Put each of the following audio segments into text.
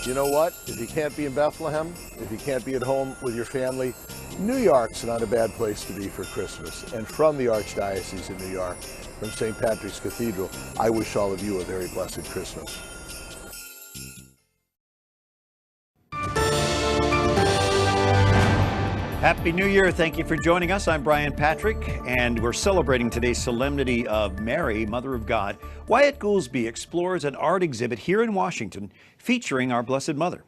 You know what? If you can't be in Bethlehem, if you can't be at home with your family, New York's not a bad place to be for Christmas. And from the Archdiocese of New York, from St. Patrick's Cathedral, I wish all of you a very blessed Christmas. Happy New Year. Thank you for joining us. I'm Brian Patrick, and we're celebrating today's solemnity of Mary, Mother of God. Wyatt Goolsbee explores an art exhibit here in Washington featuring our Blessed Mother.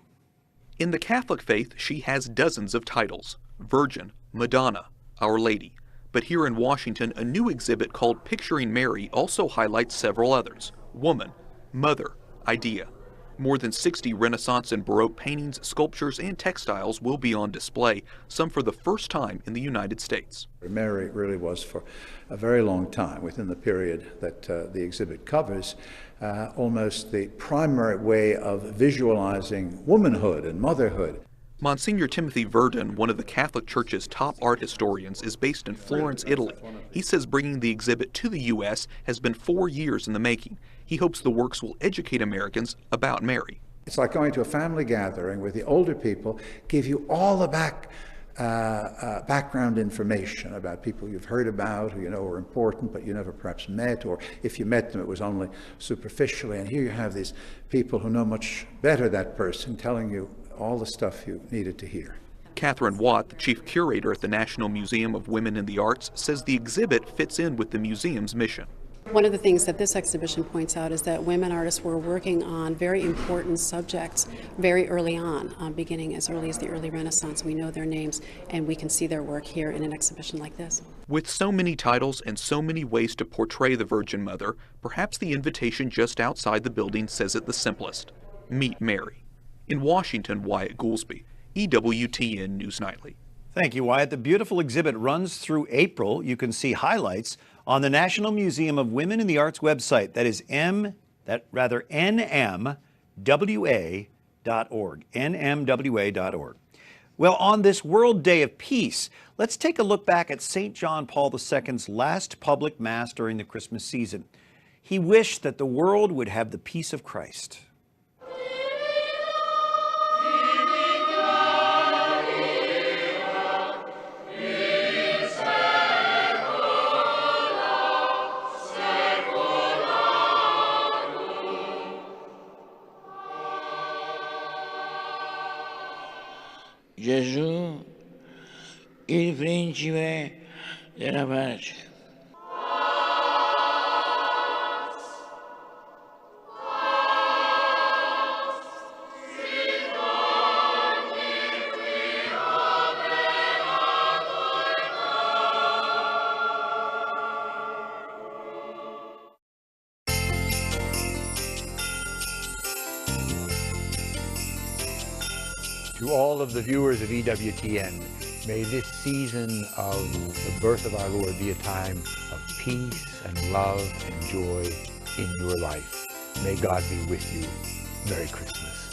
In the Catholic faith, she has dozens of titles: Virgin, Madonna, Our Lady. But here in Washington, a new exhibit called Picturing Mary also highlights several others: Woman, Mother, Idea. More than 60 Renaissance and Baroque paintings, sculptures, and textiles will be on display, some for the first time in the United States. Mary really was, for a very long time, within the period that the exhibit covers, almost the primary way of visualizing womanhood and motherhood. Monsignor Timothy Verdon, one of the Catholic Church's top art historians, is based in Florence, Italy. He says bringing the exhibit to the U.S. has been 4 years in the making. He hopes the works will educate Americans about Mary. It's like going to a family gathering where the older people give you all the background information about people you've heard about, who you know are important, but you never perhaps met, or if you met them, it was only superficially. And here you have these people who know much better that person telling you all the stuff you needed to hear. Catherine Watt, the chief curator at the National Museum of Women in the Arts, says the exhibit fits in with the museum's mission. One of the things that this exhibition points out is that women artists were working on very important subjects very early on, beginning as early as the early Renaissance. We know their names, and we can see their work here in an exhibition like this. With so many titles and so many ways to portray the Virgin Mother, perhaps the invitation just outside the building says it the simplest: meet Mary. In Washington, Wyatt Goolsbee, EWTN News Nightly. Thank you, Wyatt. The beautiful exhibit runs through April. You can see highlights on the National Museum of Women in the Arts website. That is nmwa.org, nmwa.org. Well, on this World Day of Peace, let's take a look back at St. John Paul II's last public mass during the Christmas season. He wished that the world would have the peace of Christ. Gesù, il principe della pace. To all of the viewers of EWTN, may this season of the birth of our Lord be a time of peace and love and joy in your life. May God be with you. Merry Christmas.